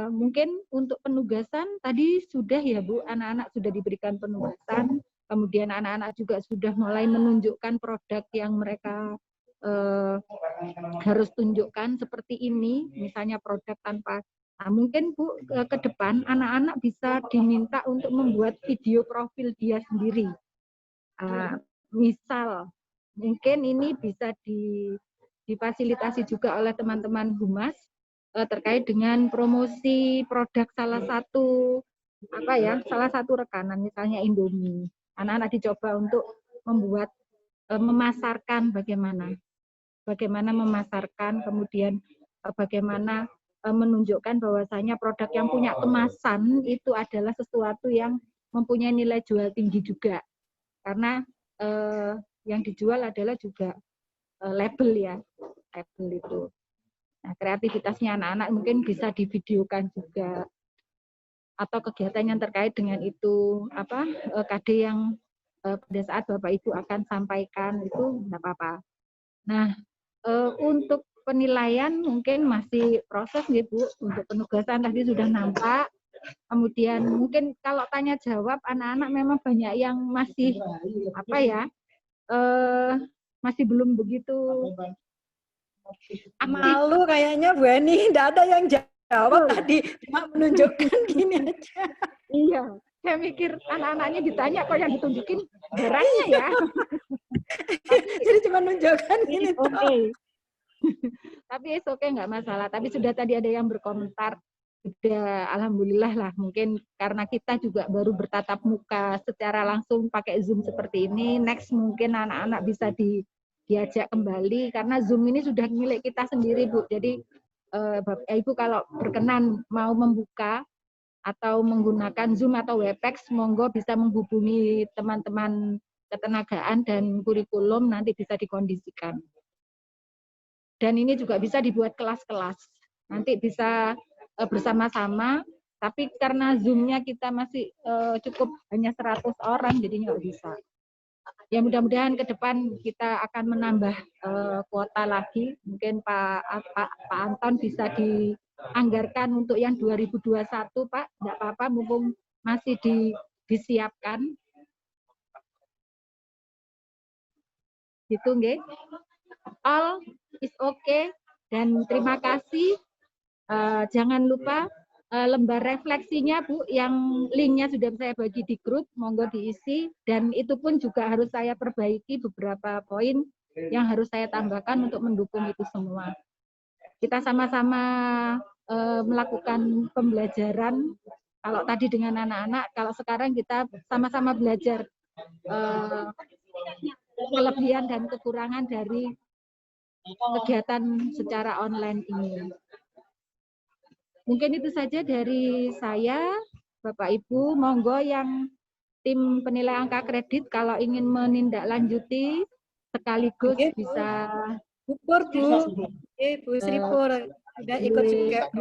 Mungkin untuk penugasan tadi sudah ya Bu, anak-anak sudah diberikan penugasan, kemudian anak-anak juga sudah mulai menunjukkan produk yang mereka harus tunjukkan seperti ini, misalnya produk tanpa. Nah, mungkin Bu, ke depan anak-anak bisa diminta untuk membuat video profil dia sendiri. Misal, mungkin ini bisa difasilitasi juga oleh teman-teman humas terkait dengan promosi produk salah satu rekanan, misalnya Indomie. Anak-anak dicoba untuk membuat memasarkan bagaimana memasarkan, kemudian bagaimana menunjukkan bahwasanya produk yang punya kemasan itu adalah sesuatu yang mempunyai nilai jual tinggi juga, karena yang dijual adalah juga label ya, label itu. Nah, kreativitasnya anak-anak mungkin bisa divideokan juga, atau kegiatan yang terkait dengan itu, KD yang pada saat Bapak Ibu akan sampaikan itu tidak apa-apa. Nah, untuk penilaian mungkin masih proses nih Bu, untuk penugasan tadi sudah nampak. Kemudian mungkin kalau tanya jawab anak-anak memang banyak yang masih masih belum begitu malu kayaknya Bu Eni, tidak ada yang jawab tadi, cuma menunjukkan gini aja. Iya, saya mikir anak-anaknya ditanya kok yang ditunjukin barangnya ya. Jadi cuma menunjukkan gini. Oke. Tapi oke, nggak masalah. Tapi sudah tadi ada yang berkomentar, sudah alhamdulillah lah, mungkin karena kita juga baru bertatap muka secara langsung pakai Zoom seperti ini, next mungkin anak-anak bisa diajak kembali, karena Zoom ini sudah milik kita sendiri Bu. Jadi Bapak Ibu kalau berkenan mau membuka atau menggunakan Zoom atau Webex, monggo bisa menghubungi teman-teman ketenagaan dan kurikulum, nanti bisa dikondisikan. Dan ini juga bisa dibuat kelas-kelas, nanti bisa bersama-sama, tapi karena Zoom-nya kita masih cukup hanya 100 orang, jadi nggak bisa. Ya mudah-mudahan ke depan kita akan menambah kuota lagi. Mungkin Pak Anton bisa dianggarkan untuk yang 2021, Pak. Tidak apa-apa, mumpung masih disiapkan. Gitu, nggih. All is okay. Dan terima kasih. Jangan lupa lembar refleksinya, Bu, yang linknya sudah saya bagi di grup, monggo diisi, dan itu pun juga harus saya perbaiki beberapa poin yang harus saya tambahkan untuk mendukung itu semua. Kita sama-sama melakukan pembelajaran, kalau tadi dengan anak-anak, kalau sekarang kita sama-sama belajar kelebihan dan kekurangan dari kegiatan secara online ini. Mungkin itu saja dari saya, Bapak Ibu. Monggo yang tim penilai angka kredit kalau ingin menindaklanjuti sekaligus bisa. Bu, Bu Sri Pur sudah ikut juga.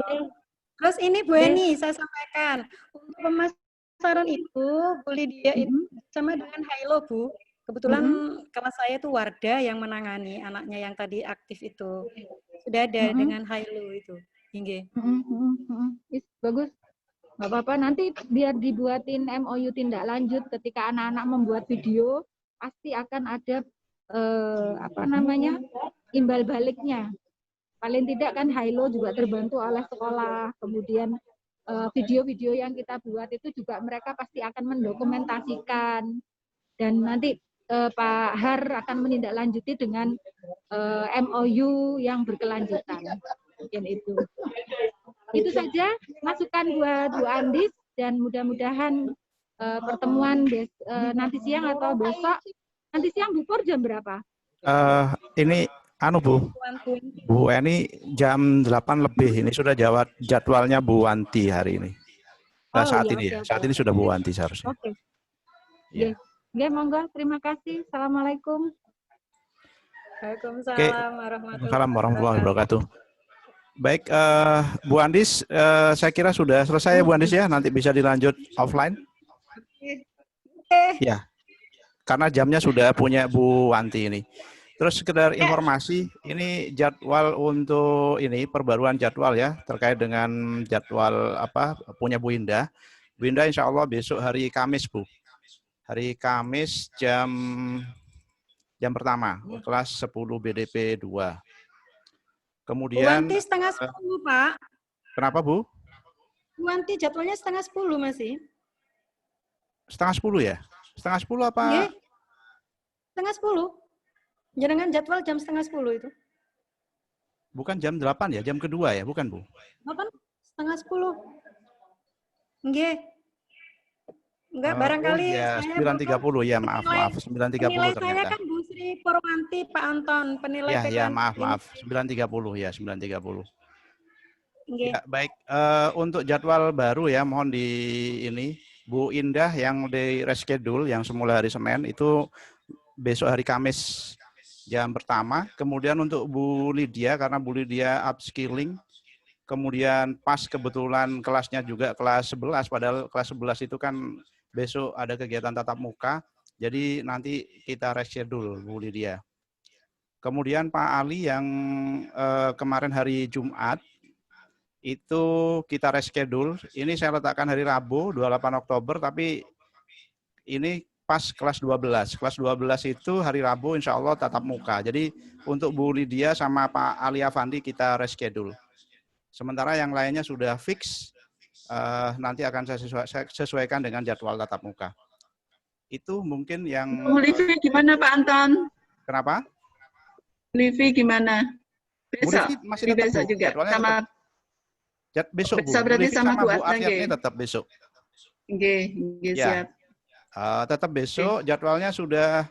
Terus ini Bu Eni, saya sampaikan untuk pemasaran itu Bu Lydia itu sama dengan Hailo, Bu. Kebetulan kelas saya itu Wardah yang menangani anaknya yang tadi aktif itu. Sudah ada dengan Hailo itu. Hingga. Bagus. Nggak apa-apa, nanti biar dibuatin MOU tindak lanjut ketika anak-anak membuat video, pasti akan ada imbal baliknya. Paling tidak kan Hailo juga terbantu oleh sekolah, kemudian video-video yang kita buat itu juga mereka pasti akan mendokumentasikan, dan nanti Pak Har akan menindaklanjuti dengan MOU yang berkelanjutan. Mungkin itu saja masukan buat Bu Andis, dan mudah-mudahan pertemuan nanti siang atau besok. Nanti siang bubur jam berapa? Ini Bu Eni jam 8 lebih, ini sudah jadwalnya Bu Wanti hari ini. Saat ini sudah Bu Wanti seharusnya. Oke. Ya. Oke, monggo, terima kasih. Assalamualaikum. Waalaikumsalam warahmatullahi wabarakatuh. Baik, Bu Andis, saya kira sudah selesai ya Bu Andis ya, nanti bisa dilanjut offline. Ya, karena jamnya sudah punya Bu Wanti ini. Terus sekedar informasi, ini jadwal untuk ini perbaruan jadwal ya, terkait dengan jadwal punya Bu Indah. Bu Indah insya Allah besok hari Kamis, Bu. Hari Kamis jam pertama, kelas 10 BDP 2. Kemudian Bu Wanti 9:30, Pak. Kenapa, Bu? Bu Wanti jadwalnya 9:30 masih. 9:30 ya? 9:30 apa? Iya. 9:30. Jangan jadwal jam 9:30 itu. Bukan jam 8 ya? Jam kedua ya? Bukan, Bu? 9:30. Nggih. Enggak, barangkali ya, saya 9:30 ya, maaf 9:30 penilai ternyata. saya kan Bu Sri Purwanti, Pak Anton, penilai Ya, maaf 9:30 ya, 9:30. Ya, baik, untuk jadwal baru ya, mohon di ini Bu Indah yang di reschedule yang semula hari Senin itu besok hari Kamis jam pertama. Kemudian untuk Bu Lydia, karena Bu Lydia upskilling, kemudian pas kebetulan kelasnya juga kelas 11, padahal kelas 11 itu kan besok ada kegiatan tatap muka, jadi nanti kita reschedule Bu Lydia. Kemudian Pak Ali yang kemarin hari Jumat, itu kita reschedule, ini saya letakkan hari Rabu 28 Oktober, tapi ini pas kelas 12. Kelas 12 itu hari Rabu insya Allah tatap muka. Jadi untuk Bu Lydia sama Pak Ali Afandi kita reschedule. Sementara yang lainnya sudah fix, nanti akan saya sesuaikan dengan jadwal tatap muka. Itu mungkin yang... Bu Livi gimana Pak Anton? Kenapa? Livi gimana? Besok? Masih besok juga? Sama besok, Bu. Berarti sama Bu Afiatnya tetap besok. Nggih, siap. Tetap besok, jadwalnya sudah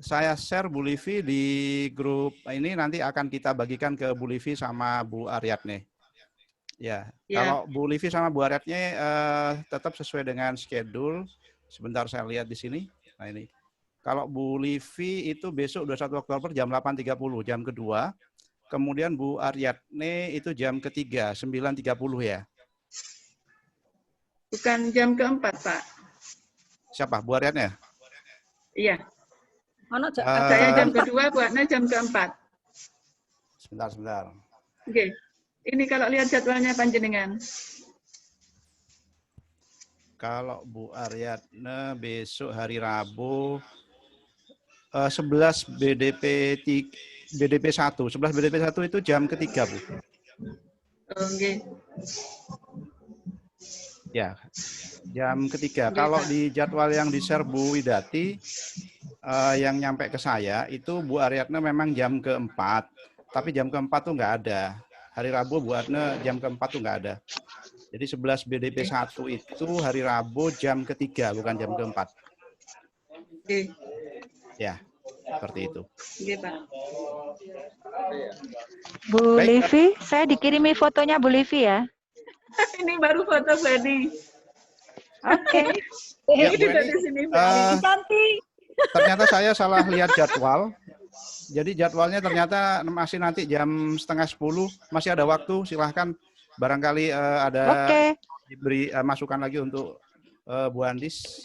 saya share Bu Livi di grup ini, nanti akan kita bagikan ke Bu Livi sama Bu Aryatne. Ya, kalau Bu Livi sama Bu Aryatne tetap sesuai dengan schedule. Sebentar saya lihat di sini. Nah ini. Kalau Bu Livi itu besok 21 Oktober jam 8.30, jam kedua. Kemudian Bu Aryatne itu jam ketiga, 9.30 ya. Bukan jam keempat, Pak. Siapa? Bu Aryatne? Iya. Saya jam kedua, Bu Atna jam keempat. Sebentar. Oke. Ini kalau lihat jadwalnya panjenengan. Kalau Bu Ariadne besok hari Rabu 11 BDP 1. 11 BDP 1 itu jam ketiga, Bu. Oke. Ya, jam ketiga. Kalau di jadwal yang di-share Bu Widati, yang nyampe ke saya, itu Bu Ariadne memang jam keempat. Tapi jam keempat tuh nggak ada. Hari Rabu Bu Ariadne jam keempat tuh nggak ada. Jadi 11 BDP 1 itu hari Rabu jam ketiga, bukan jam keempat. Oke. Ya, seperti itu. Oke, Pak. Bu Livi, saya dikirimi fotonya Bu Livi ya. Ini baru foto Bani. Oke. Ya, Ini Bu dari Eni, sini, Bani. Cantik. ternyata saya salah lihat jadwal. Jadi jadwalnya ternyata masih nanti jam 9:30, masih ada waktu. Silahkan barangkali ada diberi masukan lagi untuk Bu Andis.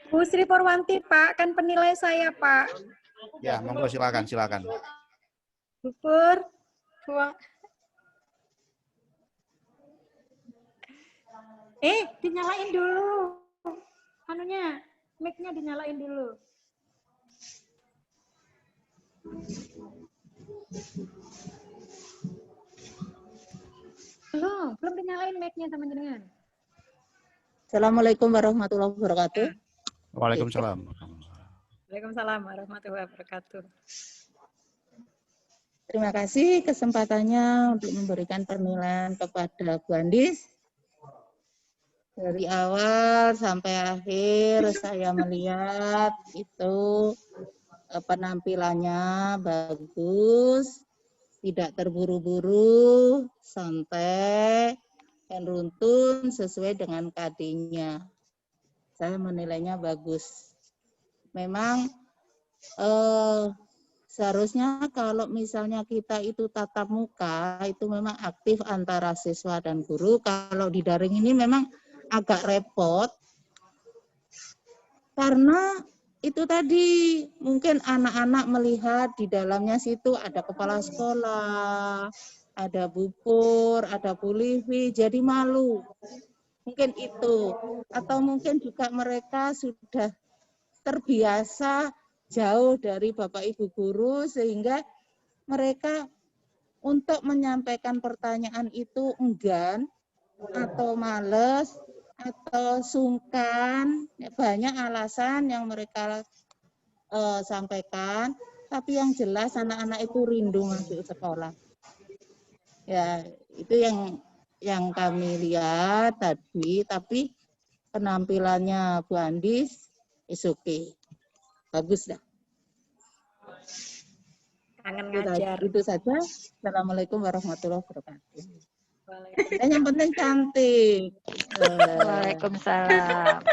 Bu Sri Porwanti, Pak, kan penilai saya, Pak. Ya, monggo silakan. Bu Pur, dinyalain dulu. Anunya, mic-nya dinyalain dulu. Belum dinyalain mic-nya sama jenengan. Assalamualaikum warahmatullahi wabarakatuh. Waalaikumsalam. Waalaikumsalam warahmatullahi wabarakatuh. Terima kasih kesempatannya untuk memberikan penilaian kepada Bu Andis. Dari awal sampai akhir saya melihat itu penampilannya bagus, tidak terburu-buru, santai, dan runtun sesuai dengan KD-nya. Saya menilainya bagus. Memang seharusnya kalau misalnya kita itu tatap muka, itu memang aktif antara siswa dan guru. Kalau di daring ini memang agak repot, karena itu tadi mungkin anak-anak melihat di dalamnya situ ada kepala sekolah, ada Bu Pur, ada Bu Livi, jadi malu. Mungkin itu. Atau mungkin juga mereka sudah terbiasa jauh dari Bapak Ibu guru sehingga mereka untuk menyampaikan pertanyaan itu enggan atau males atau sungkan, banyak alasan yang mereka sampaikan, tapi yang jelas anak-anak itu rindu masuk sekolah. Ya, itu yang kami lihat tadi, tapi penampilannya Bu Andis is okay. Bagus dah. Kangen ngajar. Itu saja. Assalamualaikum warahmatullahi wabarakatuh. Dan yang penting cantik. Waalaikumsalam.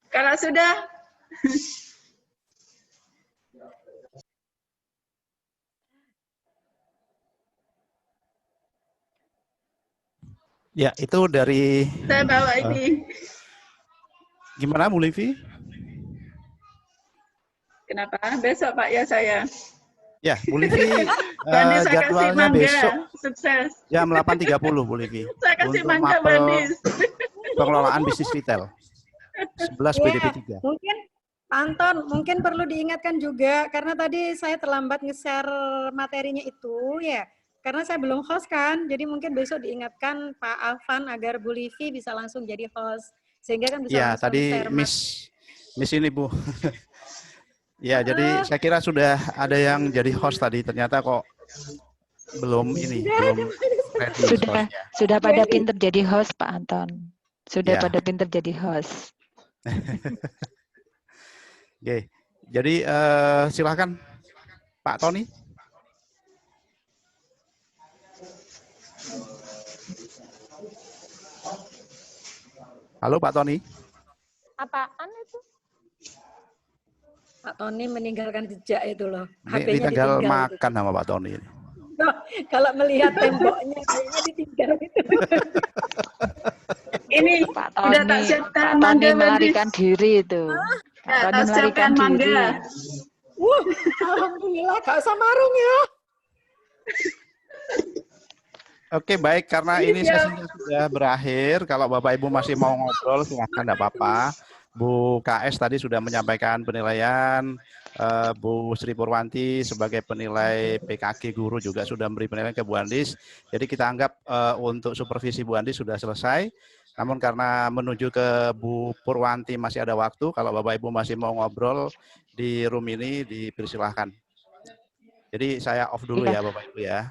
Kalau sudah Ya, itu dari saya bawa ini. Gimana Bu Livi? Kenapa? Besok Pak ya saya. Ya, Bu Livi Bandis saya kasih jadwalnya mangga. besok Sukses. jam 8.30 Bu Livi. Saya kasih Untuk mangga mapel Bandis. pengelolaan bisnis retail. 11 BDP 3. Mungkin Pak Anton, mungkin perlu diingatkan juga, karena tadi saya terlambat nge-share materinya itu, ya. Karena saya belum host kan, jadi mungkin besok diingatkan Pak Alvan agar Bu Livi bisa langsung jadi host. Sehingga kan bisa Ya, langsung tadi share Miss ini Bu. Ya, jadi saya kira sudah ada yang jadi host tadi, ternyata kok belum ini, belum ready Sudah pada pinter jadi host Pak Anton. Sudah Ya. pada pinter jadi host. Oke, jadi silakan Pak Tony. Halo Pak Tony. Apaan itu? Pak Tony meninggalkan jejak itu loh. Ini tinggal makan sama Pak Tony. Kalau melihat temboknya kayaknya ditinggal itu. Ini Pak udah tak Tony, siapkan Pak Tony mangga Bandis. melarikan diri itu. Ya, Roni tak melarikan siapkan mangga. diri. Alhamdulillah gak usah marung ya. Oke, baik. Karena ini Siap. sesinya sudah berakhir. Kalau Bapak Ibu masih mau ngobrol, silahkan, tidak apa-apa. Bu KS tadi sudah menyampaikan penilaian. Bu Sri Purwanti sebagai penilai PKG guru juga sudah memberi penilaian ke Bu Andis. Jadi kita anggap untuk supervisi Bu Andis sudah selesai. Namun karena menuju ke Bu Purwanti masih ada waktu, kalau Bapak Ibu masih mau ngobrol di room ini, dipersilahkan. Jadi saya off dulu ya Bapak Ibu ya.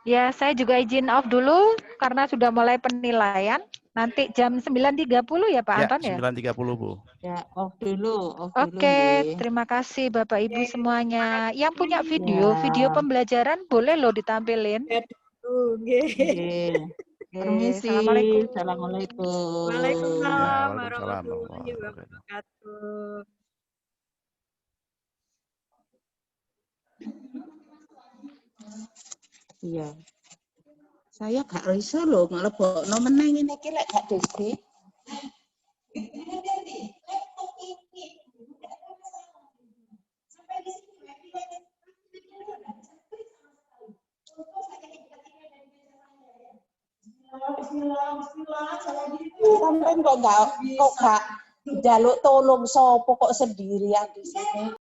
Ya, saya juga izin off dulu karena sudah mulai penilaian. Nanti jam 9.30 ya Pak Anton ya? 9.30 Bu. Ya, off dulu Oke, nggih. terima kasih Bapak Ibu semuanya. Yang punya video pembelajaran boleh loh ditampilin. Nggih. Permisi. Assalamualaikum. Assalamualaikum. Waalaikumsalam Waalaikumsalam warahmatullahi wabarakatuh. Iya. Saya gak iso lho nglebokno meneh ngene iki lek gak Desi. Sampai kok gak jaluk tolong sopo kok sendirian di sini.